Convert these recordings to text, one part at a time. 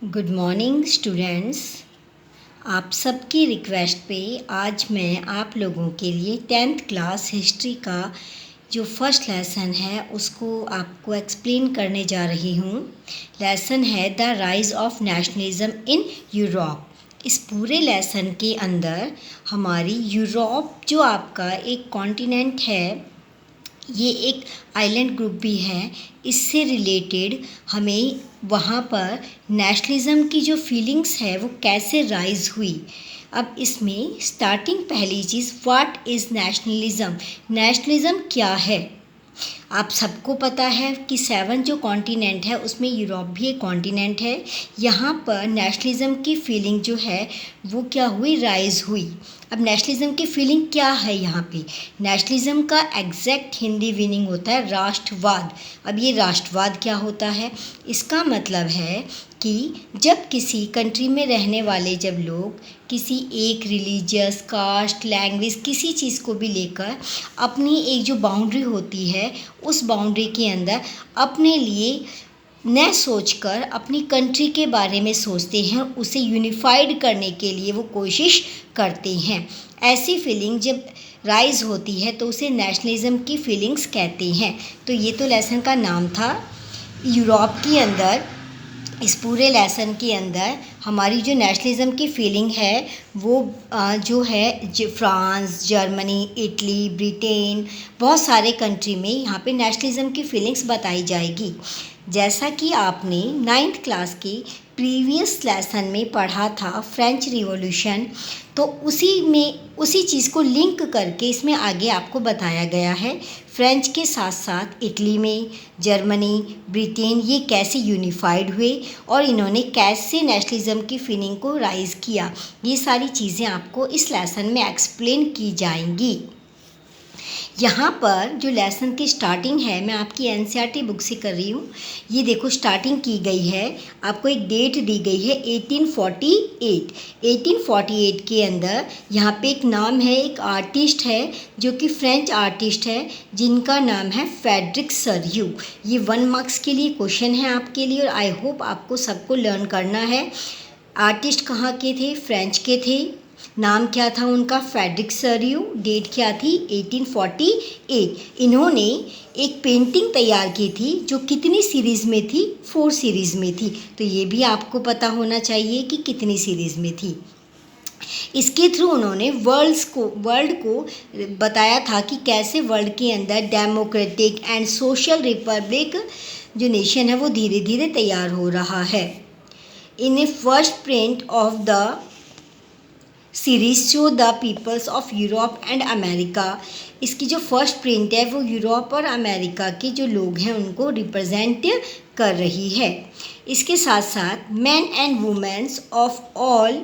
Good morning students. आप सबकी request पे आज मैं आप लोगों के लिए 10th क्लास हिस्ट्री का जो फर्स्ट लेसन है उसको आपको एक्सप्लेन करने जा रही हूँ। लेसन है the rise of nationalism in Europe. इस पूरे लेसन के अंदर हमारी यूरोप जो आपका एक कॉन्टिनेंट है, ये एक आइलैंड ग्रुप भी है, इससे रिलेटेड हमें वहाँ पर नेशनलिज़म की जो फीलिंग्स है वो कैसे राइज़ हुई। अब इसमें स्टार्टिंग पहली चीज़, व्हाट इज़ नेशनलिज़म। नेशनलिज़म क्या है? आप सबको पता है कि 7 जो कॉन्टिनेंट है उसमें यूरोप भी एक कॉन्टिनेंट है। यहाँ पर नेशनलिज़म की फीलिंग जो है वो क्या हुई, राइज़ हुई। अब नेशनलिज़म की फीलिंग क्या है यहाँ पे? नेशनलिज़म का एग्जैक्ट हिंदी मीनिंग होता है राष्ट्रवाद। अब ये राष्ट्रवाद क्या होता है? इसका मतलब है कि जब किसी कंट्री में रहने वाले जब लोग किसी एक रिलीजियस, कास्ट, लैंग्वेज किसी चीज़ को भी लेकर अपनी एक जो बाउंड्री होती है उस बाउंड्री के अंदर अपने लिए न सोचकर अपनी कंट्री के बारे में सोचते हैं, उसे यूनिफाइड करने के लिए वो कोशिश करते हैं। ऐसी फीलिंग जब राइज़ होती है तो उसे नेशनलिज़म की फीलिंग्स कहते हैं। तो ये तो लेसन का नाम था। यूरोप के अंदर इस पूरे लेसन के अंदर हमारी जो नेशनलिज़म की फीलिंग है वो जो है फ्रांस, जर्मनी, इटली, ब्रिटेन, बहुत सारे कंट्री में यहाँ पे नेशनलिज़म की फीलिंग्स बताई जाएगी। जैसा कि आपने 9th क्लास की प्रीवियस लेसन में पढ़ा था फ्रेंच रिवॉल्यूशन, तो उसी चीज़ को लिंक करके इसमें आगे आपको बताया गया है। फ्रेंच के साथ साथ इटली में, जर्मनी, ब्रिटेन ये कैसे यूनिफाइड हुए और इन्होंने कैसे नेशनलिज़म की फीलिंग को राइज़ किया, ये सारी चीज़ें आपको इस लेसन में एक्सप्लेन की जाएंगी। यहाँ पर जो लेसन की स्टार्टिंग है मैं आपकी एनसीईआरटी बुक से कर रही हूँ। ये देखो स्टार्टिंग की गई है, आपको एक डेट दी गई है 1848। 1848 के अंदर यहाँ पे एक नाम है, एक आर्टिस्ट है जो कि फ्रेंच आर्टिस्ट है जिनका नाम है फ्रेडरिक सरियू। ये 1 मार्क्स के लिए क्वेश्चन है आपके लिए और आई होप आपको सबको लर्न करना है। आर्टिस्ट कहाँ के थे? फ्रेंच के थे। नाम क्या था उनका? फ्रेडरिक सरियू। डेट क्या थी? 1848। इन्होंने एक पेंटिंग तैयार की थी जो कितनी सीरीज़ में थी? 4 सीरीज़ में थी। तो ये भी आपको पता होना चाहिए कि कितनी सीरीज़ में थी। इसके थ्रू उन्होंने वर्ल्ड को बताया था कि कैसे वर्ल्ड के अंदर डेमोक्रेटिक एंड सोशल रिपब्लिक जो नेशन है वो धीरे धीरे तैयार हो रहा है। In a first print of the series show the peoples of Europe and America. इसकी जो फर्स्ट प्रिंट है वो यूरोप और अमेरिका के जो लोग हैं उनको रिप्रेजेंट कर रही है। इसके साथ साथ man and womens of all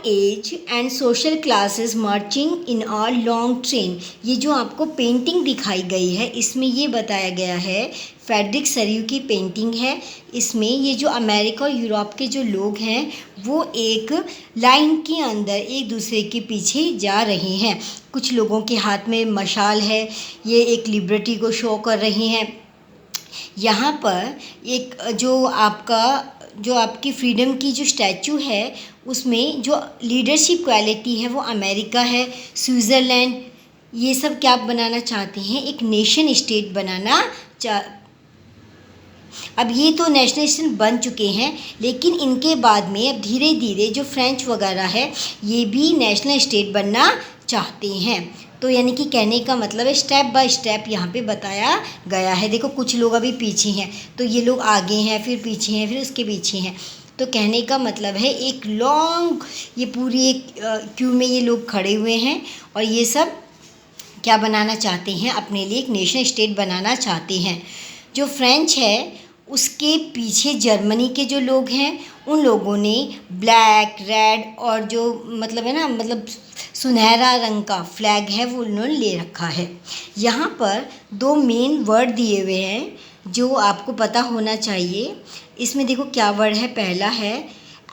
age and social classes marching in a long train. ये जो आपको पेंटिंग दिखाई गई है इसमें ये बताया गया है, फ्रेडरिक सरियू की पेंटिंग है। इसमें ये जो अमेरिका और यूरोप के जो लोग हैं वो एक लाइन के अंदर एक दूसरे के पीछे जा रहे हैं। कुछ लोगों के हाथ में मशाल है, ये एक लिबर्टी को शो कर रहे हैं। यहाँ पर एक जो आपकी फ्रीडम की जो स्टैचू है उसमें जो लीडरशिप क्वालिटी है वो अमेरिका है। स्विट्ज़रलैंड ये सब क्या बनाना चाहते हैं? एक नेशन स्टेट बनाना अब ये तो नेशनल बन चुके हैं, लेकिन इनके बाद में अब धीरे धीरे जो फ्रेंच वगैरह है ये भी नेशनल स्टेट बनना चाहते हैं। तो यानी कि कहने का मतलब है स्टेप बाय स्टेप यहाँ पे बताया गया है। देखो कुछ लोग अभी पीछे हैं, तो ये लोग आगे हैं, फिर पीछे हैं, फिर उसके पीछे हैं। तो कहने का मतलब है एक लॉन्ग ये पूरी एक क्यू में ये लोग खड़े हुए हैं और ये सब क्या बनाना चाहते हैं? अपने लिए एक नेशन स्टेट बनाना चाहते हैं। जो फ्रेंच है उसके पीछे जर्मनी के जो लोग हैं उन लोगों ने ब्लैक, रेड और जो मतलब है ना, मतलब सुनहरा रंग का फ्लैग है वो उन्होंने ले रखा है। यहाँ पर 2 मेन वर्ड दिए हुए हैं जो आपको पता होना चाहिए। इसमें देखो क्या वर्ड है? पहला है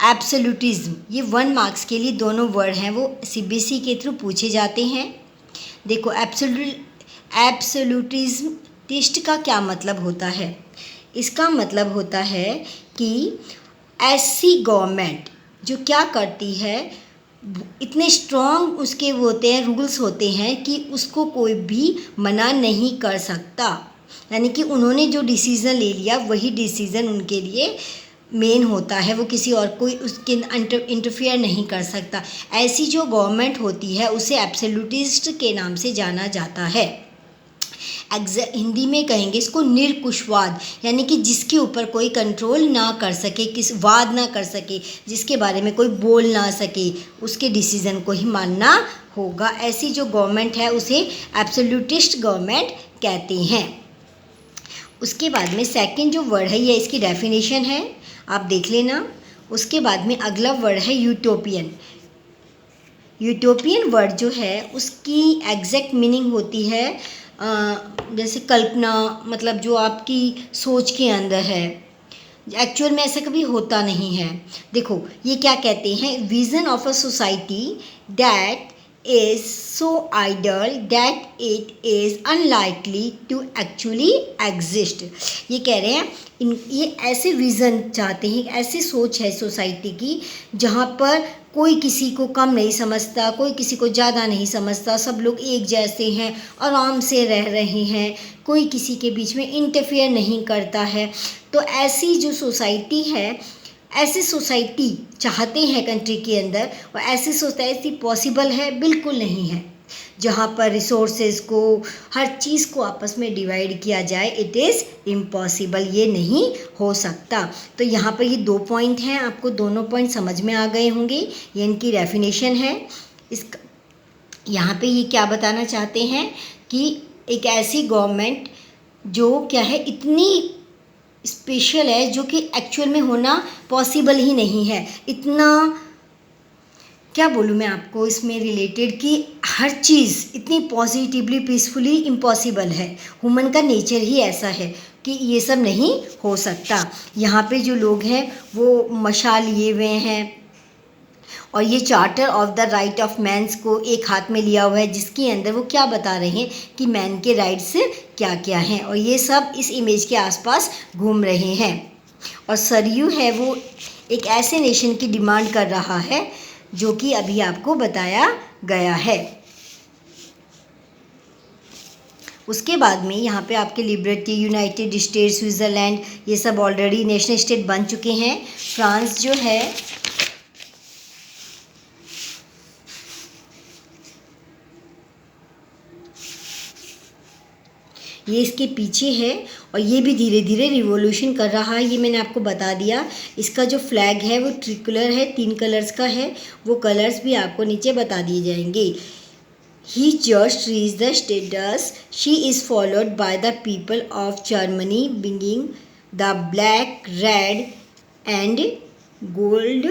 एब्सोल्यूटिज्म। ये 1 मार्क्स के लिए दोनों वर्ड हैं वो सीबीएसई के थ्रू पूछे जाते हैं। देखो एब्सोल्यूटिज्म टिस्ट का क्या मतलब होता है? इसका मतलब होता है कि ऐसी गवर्नमेंट जो क्या करती है, इतने स्ट्रॉन्ग उसके वो होते हैं, रूल्स होते हैं कि उसको कोई भी मना नहीं कर सकता। यानी कि उन्होंने जो डिसीज़न ले लिया वही डिसीज़न उनके लिए मेन होता है, वो किसी और कोई उसके इंटरफियर नहीं कर सकता। ऐसी जो गवर्नमेंट होती है उसे एब्सोल्यूटिस्ट के नाम से जाना जाता है। हिंदी में कहेंगे इसको निरकुशवाद, यानी कि जिसके ऊपर कोई कंट्रोल ना कर सके, किस वाद ना कर सके, जिसके बारे में कोई बोल ना सके, उसके डिसीज़न को ही मानना होगा। ऐसी जो गवर्नमेंट है उसे एब्सोल्यूटिस्ट गवर्नमेंट कहते हैं। उसके बाद में सेकंड जो वर्ड है ये इसकी डेफिनेशन है, आप देख लेना। उसके बाद में अगला वर्ड है यूटोपियन। यूटोपियन वर्ड जो है उसकी एग्जैक्ट मीनिंग होती है जैसे कल्पना, मतलब जो आपकी सोच के अंदर है, एक्चुअल में ऐसा कभी होता नहीं है। देखो ये क्या कहते हैं, vision of a society that is so ideal that it is unlikely to actually exist. ये कह रहे हैं ये ऐसे विज़न चाहते हैं, ऐसी सोच है सोसाइटी की जहाँ पर कोई किसी को कम नहीं समझता, कोई किसी को ज़्यादा नहीं समझता, सब लोग एक जैसे हैं, आराम से रह रहे हैं, कोई किसी के बीच में इंटरफेयर नहीं करता है। तो ऐसी जो सोसाइटी है, ऐसी सोसाइटी चाहते हैं कंट्री के अंदर, और ऐसी सोसाइटी पॉसिबल है बिल्कुल नहीं है। जहाँ पर रिसोर्सेज को, हर चीज़ को आपस में डिवाइड किया जाए, इट इज़ इम्पॉसिबल, ये नहीं हो सकता। तो यहाँ पर ये 2 पॉइंट हैं, आपको दोनों पॉइंट समझ में आ गए होंगे। ये इनकी डेफिनेशन है। इसका यहाँ पे ये क्या बताना चाहते हैं कि एक ऐसी गवर्नमेंट जो क्या है, इतनी स्पेशल है, जो कि एक्चुअल में होना पॉसिबल ही नहीं है। इतना क्या बोलूँ मैं आपको इसमें रिलेटेड कि हर चीज़ इतनी पॉजिटिवली पीसफुली इम्पॉसिबल है। ह्यूमन का नेचर ही ऐसा है कि ये सब नहीं हो सकता। यहाँ पे जो लोग हैं वो मशाल लिए हुए हैं और ये charter of the right of mans को एक हाथ में लिया हुआ है, जिसके अंदर वो क्या बता रहे हैं कि मैन के राइट्स क्या क्या हैं, और ये सब इस इमेज के आसपास घूम रहे हैं। और सरयू है वो एक ऐसे नेशन की डिमांड कर रहा है जो कि अभी आपको बताया गया है। उसके बाद में यहाँ पे आपके लिबर्टी, यूनाइटेड स्टेट्स, स्विट्ज़रलैंड, ये सब ऑलरेडी नेशनल स्टेट बन चुके हैं। फ्रांस जो है ये इसके पीछे है, और ये भी धीरे धीरे रिवॉल्यूशन कर रहा है। ये मैंने आपको बता दिया। इसका जो फ्लैग है वो ट्रिकुलर है, 3 कलर्स का है। वो कलर्स भी आपको नीचे बता दिए जाएंगे। He just reach the status she is followed by the people of Germany bringing the black, red and gold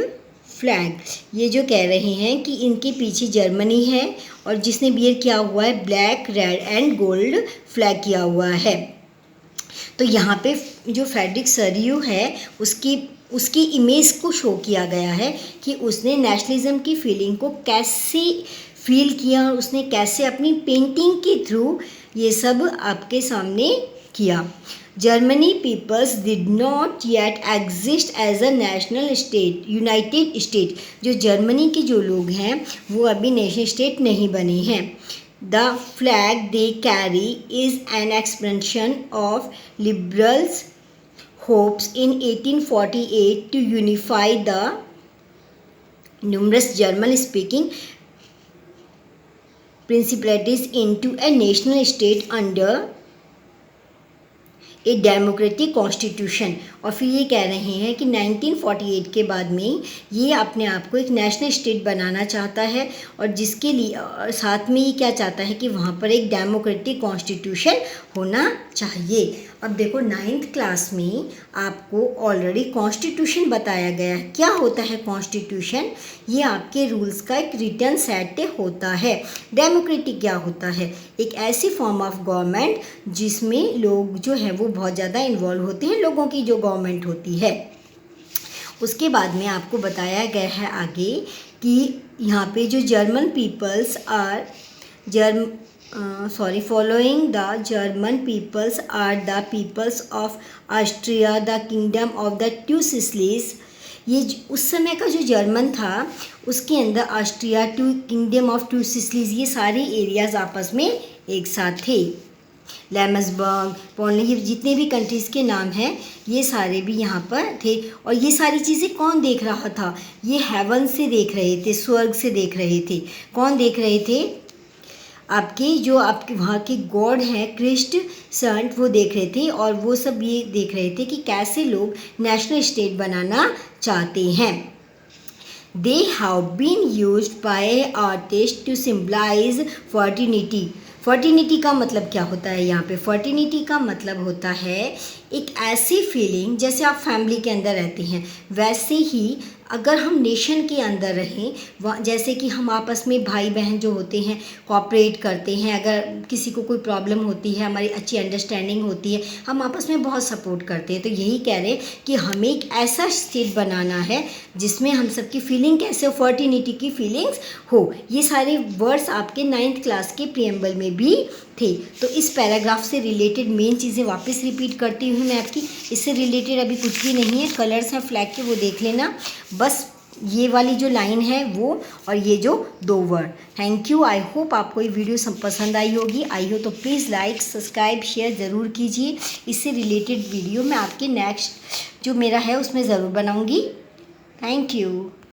flag. ये जो कह रहे हैं कि इनके पीछे जर्मनी है और जिसने बियर किया हुआ है black, red and gold flag किया हुआ है। तो यहाँ पे जो फ्रेडरिक सरयू है उसकी इमेज को शो किया गया है कि उसने नेशनलिज्म की फीलिंग को कैसे फील किया और उसने कैसे अपनी पेंटिंग के थ्रू ये सब आपके सामने किया। Germany peoples did not yet exist as a national state, united state. जो जर्मनी के जो लोग हैं वो अभी नेशनल स्टेट नहीं बने हैं। The flag they carry is an expression of liberals hopes in 1848 to unify the numerous German speaking principalities into a national state under a democratic constitution. और फिर ये कह रहे हैं कि 1948 के बाद में ये अपने आप को एक नेशनल स्टेट बनाना चाहता है, और जिसके लिए साथ में ये क्या चाहता है कि वहाँ पर एक डेमोक्रेटिक कॉन्स्टिट्यूशन होना चाहिए। अब देखो 9th क्लास में आपको ऑलरेडी कॉन्स्टिट्यूशन बताया गया है। क्या होता है कॉन्स्टिट्यूशन? ये आपके रूल्स का एक रिटन सेट होता है। डेमोक्रेटिक क्या होता है? एक ऐसी फॉर्म ऑफ गवर्नमेंट जिसमें लोग जो है वो बहुत ज़्यादा इन्वॉल्व होते हैं, लोगों की जो गवर्नमेंट होती है। उसके बाद में आपको बताया गया है आगे कि यहाँ पे जो German peoples are following the German peoples are the peoples of Austria, the kingdom of the Two Sicilies। ये उस समय का जो जर्मन था उसके अंदर Austria, kingdom of two Sicilies, ये सारे एरियाज आपस में एक साथ थे। लेमसबर्ग, पोलैंड, ये जितने भी कंट्रीज़ के नाम हैं ये सारे भी यहाँ पर थे। और ये सारी चीज़ें कौन देख रहा था? ये हेवन से देख रहे थे, स्वर्ग से देख रहे थे। कौन देख रहे थे? आपके वहाँ के गॉड हैं क्रिस्ट सेंट, वो देख रहे थे। और वो सब ये देख रहे थे कि कैसे लोग नेशनल स्टेट बनाना चाहते हैं। They have been used by artist to symbolise fraternity. Fraternity का मतलब क्या होता है? यहाँ पे फर्टिनिटी का मतलब होता है एक ऐसी फीलिंग जैसे आप फैमिली के अंदर रहते हैं, वैसे ही अगर हम नेशन के अंदर रहें, जैसे कि हम आपस में भाई बहन जो होते हैं कोऑपरेट करते हैं, अगर किसी को कोई प्रॉब्लम होती है हमारी अच्छी अंडरस्टैंडिंग होती है, हम आपस में बहुत सपोर्ट करते हैं। तो यही कह रहे हैं कि हमें एक ऐसा स्टेट बनाना है जिसमें हम सबकी फीलिंग कैसे हो, फर्टिनिटी की फीलिंग्स हो। ये सारे वर्ड्स आपके 9th क्लास के प्रीएम्बल में भी थे। तो इस पैराग्राफ से रिलेटेड मेन चीज़ें वापस रिपीट करती हूँ मैं आपकी। इससे रिलेटेड अभी कुछ भी नहीं है, कलर्स हैं फ्लैग के वो देख लेना, बस ये वाली जो लाइन है वो और ये जो 2 word. Thank you. I hope आपको ये वीडियो सब पसंद आई होगी। आई हो तो प्लीज़ लाइक सब्सक्राइब शेयर ज़रूर कीजिए। इससे रिलेटेड वीडियो मैं आपके नेक्स्ट जो मेरा है उसमें ज़रूर बनाऊँगी। Thank you.